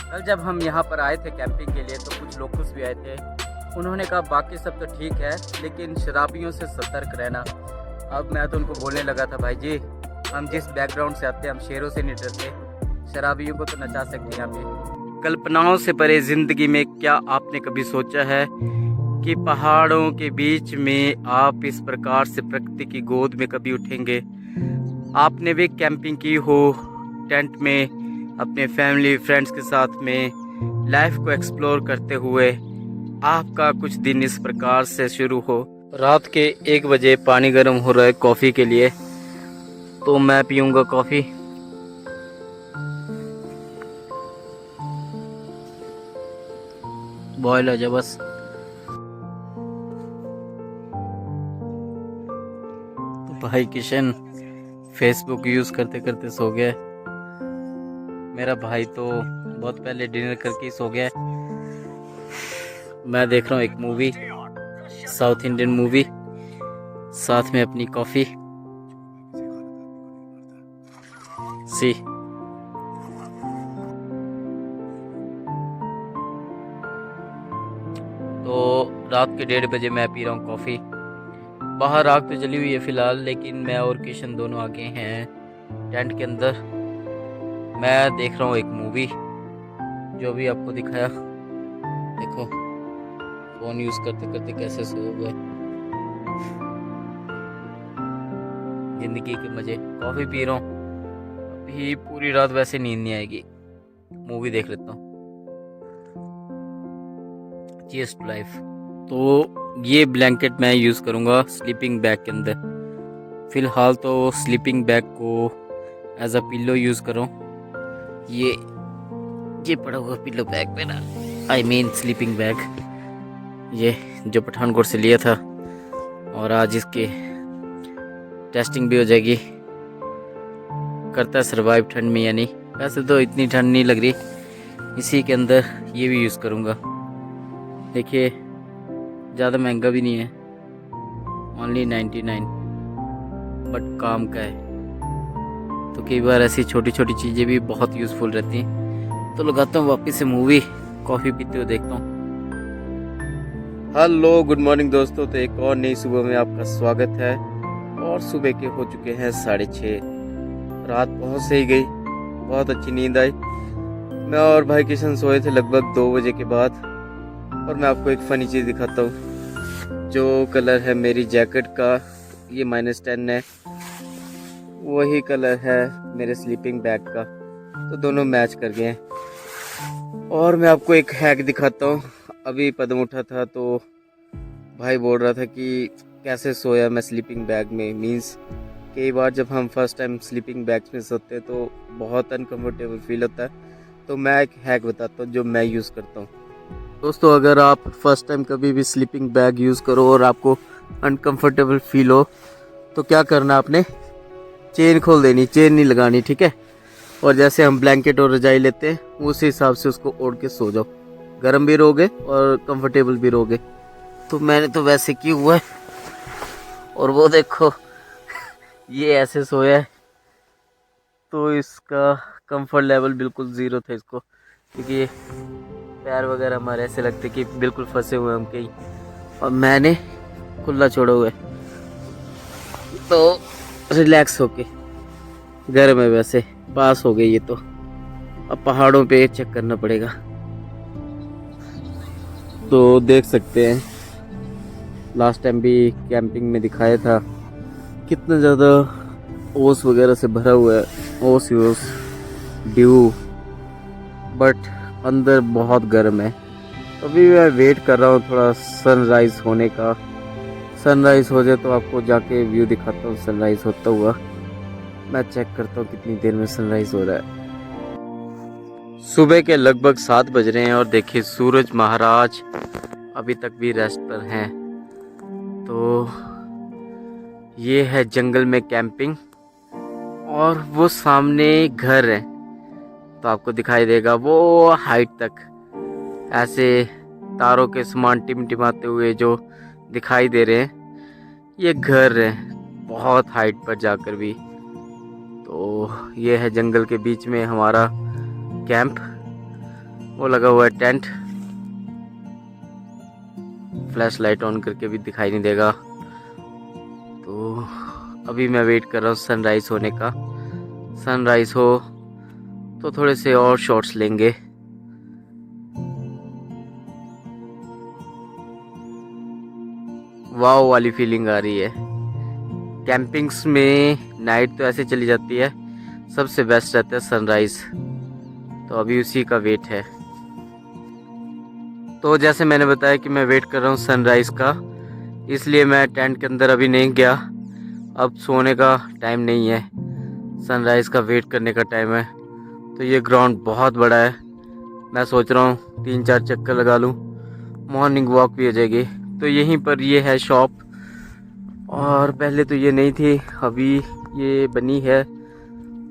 कल जब हम यहाँ पर आए थे कैंपिंग के लिए तो कुछ लोकल्स भी आए थे। उन्होंने कहा बाकी सब तो ठीक है लेकिन शराबियों से सतर्क रहना। अब मैं तो उनको बोलने लगा था, भाई जी हम जिस बैकग्राउंड से आते हैं हम शेरों से नहीं डरते, शराबियों को तो नचा सकते हैं यहाँ पे। कल्पनाओं से भरे ज़िंदगी में क्या आपने कभी सोचा है कि पहाड़ों के बीच में आप इस प्रकार से प्रकृति की गोद में कभी उठेंगे? आपने भी कैंपिंग की हो टेंट में अपने फैमिली फ्रेंड्स के साथ में, लाइफ को एक्सप्लोर करते हुए आपका कुछ दिन इस प्रकार से शुरू हो। रात के 1 बजे पानी गर्म हो रहा है कॉफ़ी के लिए, तो मैं पीऊँगा कॉफ़ी। बॉयल हो जाए बस। भाई किशन फेसबुक यूज़ करते करते सो गया है। मेरा भाई तो बहुत पहले डिनर करके ही सो गया है। मैं देख रहा हूँ एक मूवी, साउथ इंडियन मूवी, साथ में अपनी कॉफ़ी। सी तो रात के 1:30 बजे मैं पी रहा हूँ कॉफ़ी। बाहर आग तो जली हुई है फ़िलहाल, लेकिन मैं और किशन दोनों आ गए हैं टेंट के अंदर। मैं देख रहा हूँ एक मूवी, जो भी आपको दिखाया। देखो फ़ोन यूज़ करते करते कैसे सोए हुए, ज़िंदगी के मज़े। कॉफ़ी पी रहा हूँ। अभी पूरी रात वैसे नींद नहीं आएगी, मूवी देख लेता हूँ। Cheers to life. तो ये ब्लैंकेट मैं यूज़ करूँगा स्लीपिंग बैग के अंदर। फ़िलहाल तो स्लीपिंग बैग को एज अ पिल्लो यूज़ करो। ये पड़ा हुआ पिल्लो बैग मेरा, आई मीन स्लीपिंग बैग, ये जो पठानकोट से लिया था, और आज इसके टेस्टिंग भी हो जाएगी। करता है सर्वाइव ठंड में या नहीं। वैसे तो इतनी ठंड नहीं लग रही। इसी के अंदर ये भी यूज़ करूँगा। देखिए ज़्यादा महंगा भी नहीं है, ओनली 99, बट काम का है। तो कई बार ऐसी छोटी छोटी चीज़ें भी बहुत यूज़फुल रहती हैं। तो लगाता हूँ वापस से मूवी, कॉफ़ी पीते हुए देखता हूँ। हेलो गुड मॉर्निंग दोस्तों। तो एक और नई सुबह में आपका स्वागत है। और सुबह के हो चुके हैं 6:30। रात पहुँच से ही गई, बहुत अच्छी नींद आई। मैं और भाई किशन सोए थे लगभग 2 बजे के बाद। और मैं आपको एक फ़नी चीज़ दिखाता हूँ। जो कलर है मेरी जैकेट का, ये -10 है, वही कलर है मेरे स्लीपिंग बैग का। तो दोनों मैच कर गए हैं। और मैं आपको एक हैक दिखाता हूँ। अभी पदम उठा था तो भाई बोल रहा था कि कैसे सोया मैं स्लीपिंग बैग में। मीन्स कई बार जब हम फर्स्ट टाइम स्लीपिंग बैग्स में सोते हैं तो बहुत अनकम्फर्टेबल फील होता है। तो मैं एक हैक बताता हूँ जो मैं यूज़ करता हूँ। दोस्तों अगर आप फर्स्ट टाइम कभी भी स्लीपिंग बैग यूज़ करो और आपको अनकंफर्टेबल फील हो तो क्या करना, आपने चेन खोल देनी, चेन नहीं लगानी, ठीक है। और जैसे हम ब्लैंकेट और रजाई लेते हैं उस हिसाब से उसको ओढ़ के सो जाओ। गर्म भी रहोगे और कंफर्टेबल भी रहोगे। तो मैंने तो वैसे किया हुआ है। और वो देखो ये ऐसे सोया है तो इसका कंफर्ट लेवल बिल्कुल ज़ीरो था इसको, क्योंकि ये पैर वगैरह हमारे ऐसे लगते कि बिल्कुल फंसे हुए हम कहीं, और मैंने खुला छोड़ा हुआ है तो रिलैक्स होके। गर्म है वैसे, पास हो गई ये तो, अब पहाड़ों पे चेक करना पड़ेगा। तो देख सकते हैं लास्ट टाइम भी कैंपिंग में दिखाया था कितना ज़्यादा ओस वगैरह से भरा हुआ है, ओस ड्यू, बट अंदर बहुत गर्म है। तो अभी मैं वेट कर रहा हूँ थोड़ा सनराइज़ होने का। सनराइज़ हो जाए तो आपको जाके व्यू दिखाता हूँ सनराइज़ होता हुआ। मैं चेक करता हूँ कितनी देर में सनराइज़ हो रहा है। सुबह के लगभग 7 बज रहे हैं और देखिए सूरज महाराज अभी तक भी रेस्ट पर हैं। तो ये है जंगल में कैंपिंग, और वो सामने घर है तो आपको दिखाई देगा वो हाइट तक ऐसे तारों के समान टिमटिमाते हुए जो दिखाई दे रहे हैं, ये घर है बहुत हाइट पर जाकर भी। तो ये है जंगल के बीच में हमारा कैंप। वो लगा हुआ है टेंट। फ्लैश लाइट ऑन करके भी दिखाई नहीं देगा। तो अभी मैं वेट कर रहा हूँ सनराइज होने का। सनराइज हो तो थोड़े से और शॉट्स लेंगे। वाव वाली फीलिंग आ रही है। कैंपिंग्स में नाइट तो ऐसे चली जाती है, सबसे बेस्ट रहता है सनराइज। तो अभी उसी का वेट है। तो जैसे मैंने बताया कि मैं वेट कर रहा हूँ सनराइज का, इसलिए मैं टेंट के अंदर अभी नहीं गया। अब सोने का टाइम नहीं है, सनराइज का वेट करने का टाइम है। तो ये ग्राउंड बहुत बड़ा है। मैं सोच रहा हूँ 3-4 चक्कर लगा लूँ, मॉर्निंग वॉक भी हो जाएगी। तो यहीं पर ये है शॉप, और पहले तो ये नहीं थी, अभी ये बनी है।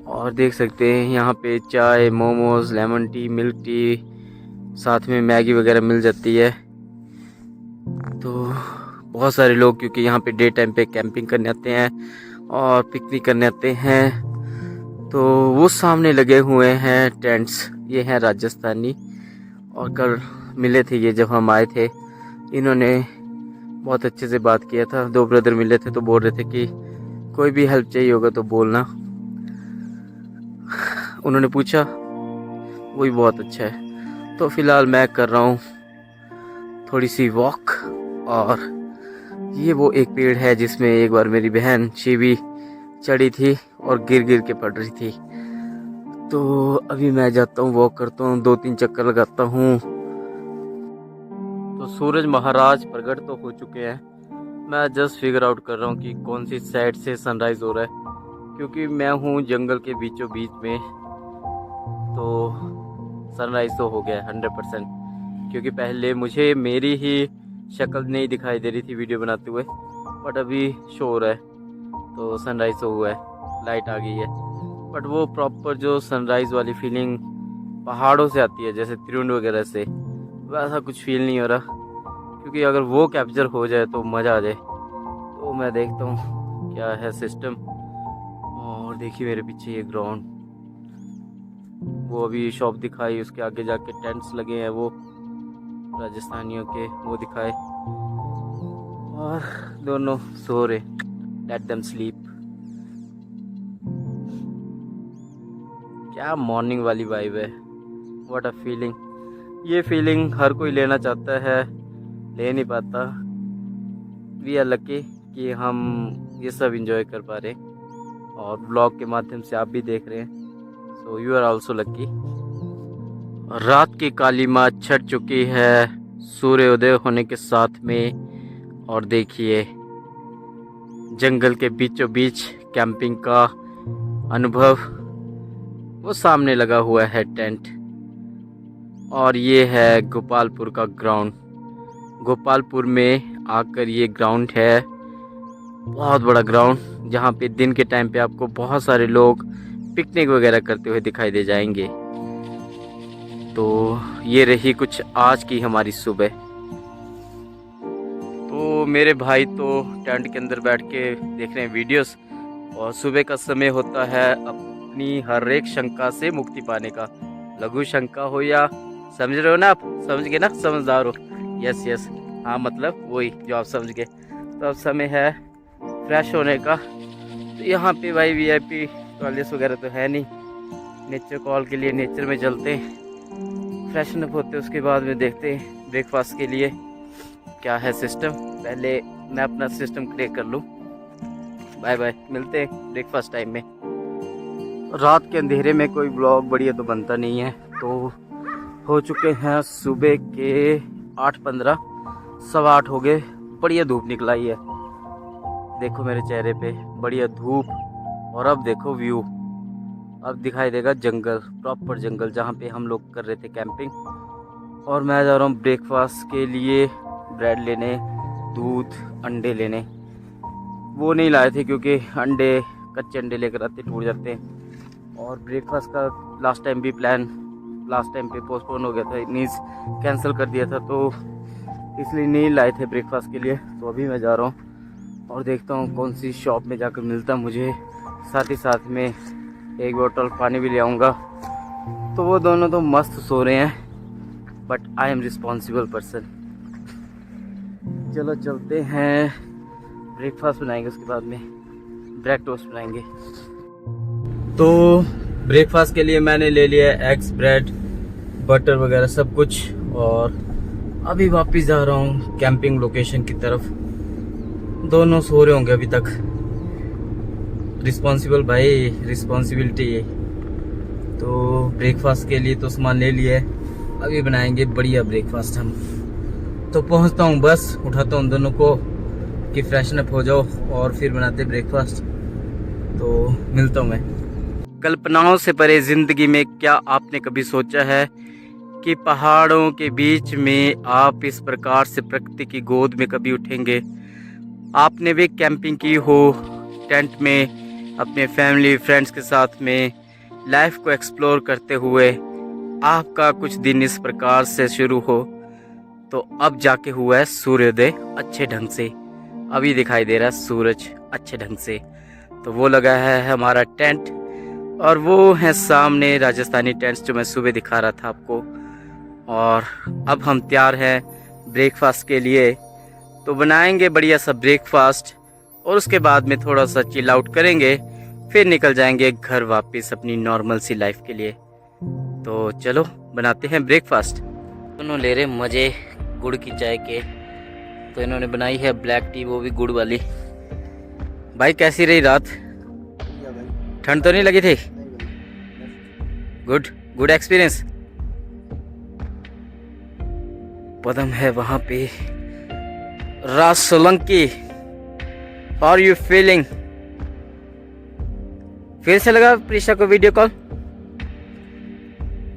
और देख सकते हैं यहाँ पे चाय, momos, lemon tea, milk tea, साथ में मैगी वगैरह मिल जाती है। तो बहुत सारे लोग क्योंकि यहाँ पे डे टाइम पे कैंपिंग करने आते हैं और पिकनिक करने आते हैं। तो वो सामने लगे हुए हैं टेंट्स, ये हैं राजस्थानी। और कल मिले थे ये जब हम आए थे, इन्होंने बहुत अच्छे से बात किया था। 2 ब्रदर मिले थे तो बोल रहे थे कि कोई भी हेल्प चाहिए होगा तो बोलना। उन्होंने पूछा, वही बहुत अच्छा है। तो फिलहाल मैं कर रहा हूँ थोड़ी सी वॉक। और ये वो एक पेड़ है जिसमें एक बार मेरी बहन शिवी चढ़ी थी और गिर गिर के पड़ रही थी। तो अभी मैं जाता हूँ, वॉक करता हूँ, 2-3 चक्कर लगाता हूँ। तो सूरज महाराज प्रकट तो हो चुके हैं। मैं जस्ट फिगर आउट कर रहा हूँ कि कौन सी साइड से सनराइज हो रहा है, क्योंकि मैं हूँ जंगल के बीचों बीच में। तो सनराइज तो हो गया 100%, क्योंकि पहले मुझे मेरी ही शक्ल नहीं दिखाई दे रही थी वीडियो बनाते हुए, बट अभी शो हो रहा है। तो सनराइज तो हुआ है, लाइट आ गई है। बट वो प्रॉपर जो सनराइज वाली फीलिंग पहाड़ों से आती है, जैसे त्रिउंड वगैरह से, वैसा कुछ फील नहीं हो रहा। क्योंकि अगर वो कैप्चर हो जाए तो मज़ा आ जाए। तो मैं देखता हूँ क्या है सिस्टम। और देखिए मेरे पीछे ये ग्राउंड, वो अभी शॉप दिखाई, उसके आगे जाके टेंट्स लगे हैं वो राजस्थानियों के, वो दिखाए। और दोनों सो रहे, लेट देम स्लीप। क्या मॉर्निंग वाली वाइब है, व्हाट अ फीलिंग। ये फीलिंग हर कोई लेना चाहता है, ले नहीं पाता। वी आर लकी कि हम ये सब एंजॉय कर पा रहे हैं, और ब्लॉग के माध्यम से आप भी देख रहे हैं। So you are also lucky. रात की काली माँ छट चुकी है सूर्योदय होने के साथ में। और देखिए जंगल के बीचों बीच कैंपिंग का अनुभव, वो सामने लगा हुआ है टेंट। और ये है गोपालपुर का ग्राउंड। गोपालपुर में आकर ये ग्राउंड है, बहुत बड़ा ग्राउंड, जहाँ पे दिन के टाइम पे आपको बहुत सारे लोग पिकनिक वगैरह करते हुए दिखाई दे जाएंगे। तो ये रही कुछ आज की हमारी सुबह। तो मेरे भाई तो टेंट के अंदर बैठ के देख रहे हैं वीडियोस। और सुबह का समय होता है अपनी हर एक शंका से मुक्ति पाने का, लघु शंका हो या, समझ रहे हो ना आप, समझ गए ना, समझदार हो। यस यस, हाँ मतलब वही जो आप समझ गए। तो अब समय है फ्रेश होने का। तो यहाँ पे भाई VIP टॉयलेट्स वगैरह तो है नहीं, नेचर कॉल के लिए नेचर में चलते हैं, फ्रेशन अप होते, उसके बाद में देखते हैं ब्रेकफास्ट के लिए क्या है सिस्टम। पहले मैं अपना सिस्टम क्लियर कर लूँ। बाय बाय, मिलते हैं ब्रेकफास्ट टाइम में। रात के अंधेरे में कोई ब्लॉग बढ़िया तो बनता नहीं है। तो हो चुके हैं सुबह के 8:15, 8:15 हो गए। बढ़िया धूप निकला ही है, देखो मेरे चेहरे पे बढ़िया धूप। और अब देखो व्यू, अब दिखाई देगा जंगल, प्रॉपर जंगल, जहाँ पे हम लोग कर रहे थे कैंपिंग। और मैं जा रहा हूँ ब्रेकफास्ट के लिए ब्रेड लेने, दूध, अंडे लेने। वो नहीं लाए थे क्योंकि अंडे, कच्चे अंडे लेकर आते टूट जाते हैं। और ब्रेकफास्ट का लास्ट टाइम भी प्लान लास्ट टाइम पे पोस्टपोन हो गया था, मीन्स कैंसिल कर दिया था, तो इसलिए नहीं लाए थे ब्रेकफास्ट के लिए। तो अभी मैं जा रहा हूँ और देखता हूँ कौन सी शॉप में जाकर मिलता मुझे। साथ ही साथ में एक बोतल पानी भी ले आऊँगा। तो वो दोनों तो मस्त सो रहे हैं, but I am responsible person. चलो चलते हैं, ब्रेकफास्ट बनाएंगे, उसके बाद में ब्रेड टोस्ट बनाएंगे। तो ब्रेकफास्ट के लिए मैंने ले लिया एग्स, ब्रेड, बटर वगैरह सब कुछ, और अभी वापस जा रहा हूँ कैंपिंग लोकेशन की तरफ। दोनों सो रहे होंगे अभी तक। रिस्पॉन्सिबल भाई, रिस्पॉन्सिबिलिटी। तो ब्रेकफास्ट के लिए तो सामान ले लिया है, अभी बनाएंगे बढ़िया ब्रेकफास्ट हम। तो पहुँचता हूँ, बस उठाता हूँ दोनों को कि फ्रेशन अप हो जाओ और फिर बनाते ब्रेकफास्ट। तो मिलता हूँ मैं। कल्पनाओं से परे जिंदगी में क्या आपने कभी सोचा है कि पहाड़ों के बीच में आप इस प्रकार से प्रकृति की गोद में कभी उठेंगे? आपने भी कैंपिंग की हो टेंट में अपने फैमिली फ्रेंड्स के साथ में, लाइफ को एक्सप्लोर करते हुए आपका कुछ दिन इस प्रकार से शुरू हो, तो अब जाके हुआ है सूर्योदय अच्छे ढंग से। अभी दिखाई दे रहा है सूरज अच्छे ढंग से। तो वो लगा है हमारा टेंट, और वो है सामने राजस्थानी टेंट्स जो मैं सुबह दिखा रहा था आपको। और अब हम तैयार हैं ब्रेकफास्ट के लिए। तो बनाएंगे बढ़िया सा ब्रेकफास्ट और उसके बाद में थोड़ा सा चिल आउट करेंगे, फिर निकल जाएंगे घर वापस अपनी नॉर्मल सी लाइफ के लिए। तो चलो बनाते हैं ब्रेकफास्ट। दोनों ले रहे मज़े गुड़ की चाय के। तो इन्होंने बनाई है ब्लैक टी, वो भी गुड़ वाली। भाई कैसी रही रात? ठंड तो नहीं लगी थी? Good good experience. पदम है वहां पे, Raj Solanki, how are you feeling? फिर से लगा प्रीशा को वीडियो कॉल?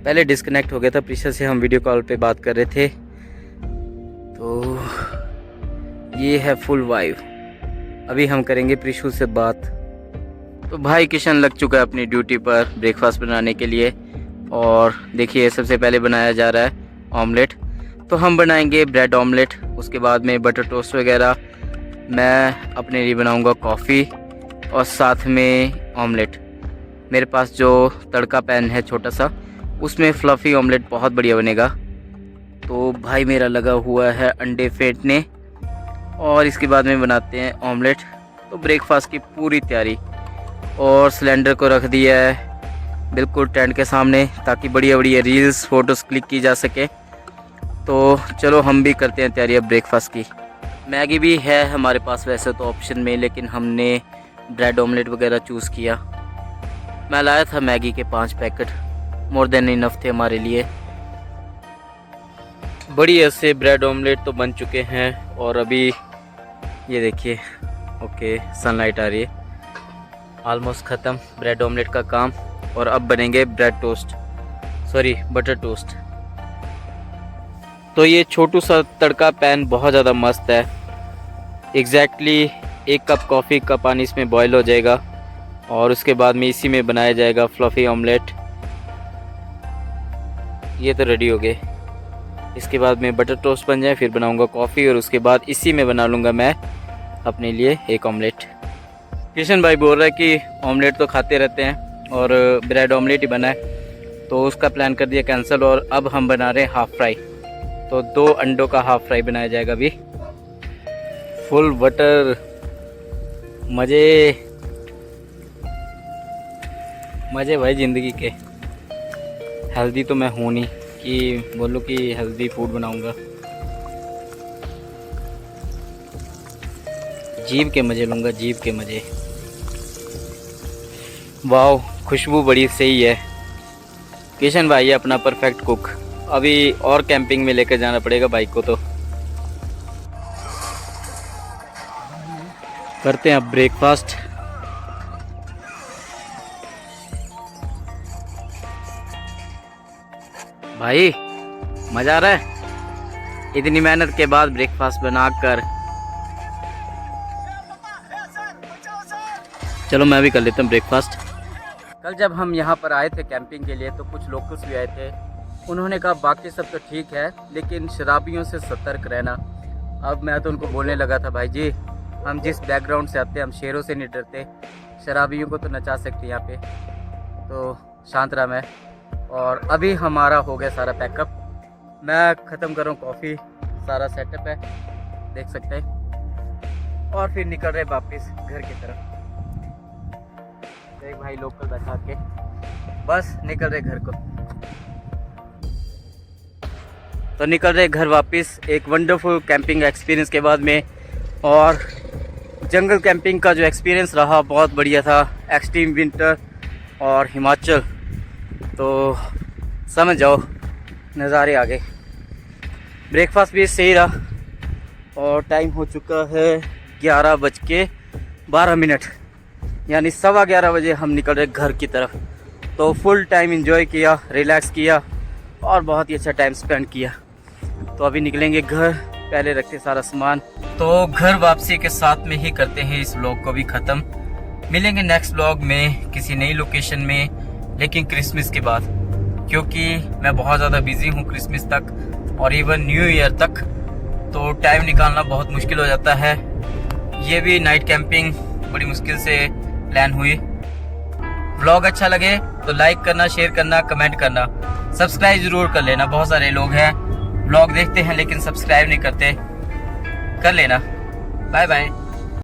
पहले डिस्कनेक्ट हो गया था प्रीशा से, हम वीडियो कॉल पे बात कर रहे थे। तो ये है फुल वाइव। अभी हम करेंगे प्रीशु से बात। तो भाई किशन लग चुका है अपनी ड्यूटी पर ब्रेकफास्ट बनाने के लिए। और देखिए सबसे पहले बनाया जा रहा है ऑमलेट। तो हम बनाएंगे ब्रेड ऑमलेट, उसके बाद में बटर टोस्ट वगैरह। मैं अपने लिए बनाऊंगा कॉफ़ी और साथ में ऑमलेट। मेरे पास जो तड़का पैन है छोटा सा, उसमें फ्लफ़ी ऑमलेट बहुत बढ़िया बनेगा। तो भाई मेरा लगा हुआ है अंडे फेंटने, और इसके बाद में बनाते हैं ऑमलेट। तो ब्रेकफास्ट की पूरी तैयारी, और सिलेंडर को रख दिया है बिल्कुल टेंट के सामने ताकि बढ़िया बढ़िया रील्स फोटोज़ क्लिक की जा सके। तो चलो हम भी करते हैं तैयारी अब ब्रेकफास्ट की। मैगी भी है हमारे पास वैसे तो ऑप्शन में, लेकिन हमने ब्रेड ऑमलेट वगैरह चूज़ किया। मैं लाया था मैगी के 5 पैकेट, मोर देन इनफ थे हमारे लिए। बढ़िया से ब्रेड ऑमलेट तो बन चुके हैं, और अभी ये देखिए ओके सनलाइट आ रही है। ऑलमोस्ट ख़त्म ब्रेड ऑमलेट का काम, और अब बनेंगे bread toast, sorry butter toast. तो ये छोटू सा तड़का पैन बहुत ज़्यादा मस्त है। एग्जैक्टली 1 कप कॉफ़ी का पानी इसमें बॉयल हो जाएगा, और उसके बाद में इसी में बनाया जाएगा फ्लफ़ी ऑमलेट। ये तो रेडी हो गए। इसके बाद में बटर टोस्ट बन जाए, फिर बनाऊंगा कॉफ़ी, और उसके बाद इसी में बना लूँगा मैं अपने लिए एक ऑमलेट। किशन भाई बोल रहा है कि ऑमलेट तो खाते रहते हैं और ब्रेड ऑमलेट ही बना है, तो उसका प्लान कर दिया कैंसिल। और अब हम बना रहे हैं हाफ़ फ्राई। तो 2 अंडों का हाफ़ फ्राई बनाया जाएगा अभी। फुल बटर, मज़े मज़े भाई ज़िंदगी के। हेल्दी तो मैं हूँ नहीं कि बोलूँ कि हेल्दी फूड बनाऊँगा। जीभ के मज़े लूँगा, जीभ के मज़े। वाह खुशबू बड़ी सही है। किशन भाई है अपना परफेक्ट कुक। अभी और कैंपिंग में लेकर जाना पड़ेगा बाइक को। तो करते हैं अब ब्रेकफास्ट। भाई मज़ा आ रहा है इतनी मेहनत के बाद ब्रेकफास्ट बनाकर। चलो मैं भी कर लेता हूँ ब्रेकफास्ट। कल जब हम यहाँ पर आए थे कैंपिंग के लिए, तो कुछ लोकल्स भी आए थे। उन्होंने कहा बाकी सब तो ठीक है, लेकिन शराबियों से सतर्क रहना। अब मैं तो उनको बोलने लगा था, भाई जी हम जिस बैकग्राउंड से आते हैं, हम शेरों से नहीं डरते, शराबियों को तो नचा सकते यहाँ पे। तो शांत रहा मैं। और अभी हमारा हो गया सारा पैकअप, मैं ख़त्म कर रहा हूँ कॉफ़ी, सारा सेटअप है देख सकते हैं, और फिर निकल रहे वापस घर की तरफ। एक भाई लोकल बैठा के बस निकल रहे घर को, तो निकल रहे घर वापस एक वंडरफुल कैंपिंग एक्सपीरियंस के बाद में। और जंगल कैंपिंग का जो एक्सपीरियंस रहा बहुत बढ़िया था, एक्सट्रीम विंटर और हिमाचल, तो समझ जाओ नज़ारे आ गए। ब्रेकफास्ट भी सही रहा और टाइम हो चुका है 11:12, यानी 11:15 बजे हम निकल रहे घर की तरफ। तो फुल टाइम एंजॉय किया, रिलैक्स किया और बहुत ही अच्छा टाइम स्पेंड किया। तो अभी निकलेंगे घर, पहले रखते सारा सामान। तो घर वापसी के साथ में ही करते हैं इस व्लॉग को भी ख़त्म। मिलेंगे नेक्स्ट व्लॉग में किसी नई लोकेशन में, लेकिन क्रिसमस के बाद, क्योंकि मैं बहुत ज़्यादा बिजी हूँ क्रिसमस तक और इवन न्यू ईयर तक, तो टाइम निकालना बहुत मुश्किल हो जाता है। ये भी नाइट कैंपिंग बड़ी मुश्किल से प्लान हुई। व्लॉग अच्छा लगे तो लाइक करना, शेयर करना, कमेंट करना, सब्सक्राइब ज़रूर कर लेना। बहुत सारे लोग हैं व्लॉग देखते हैं लेकिन सब्सक्राइब नहीं करते, कर लेना। Bye bye.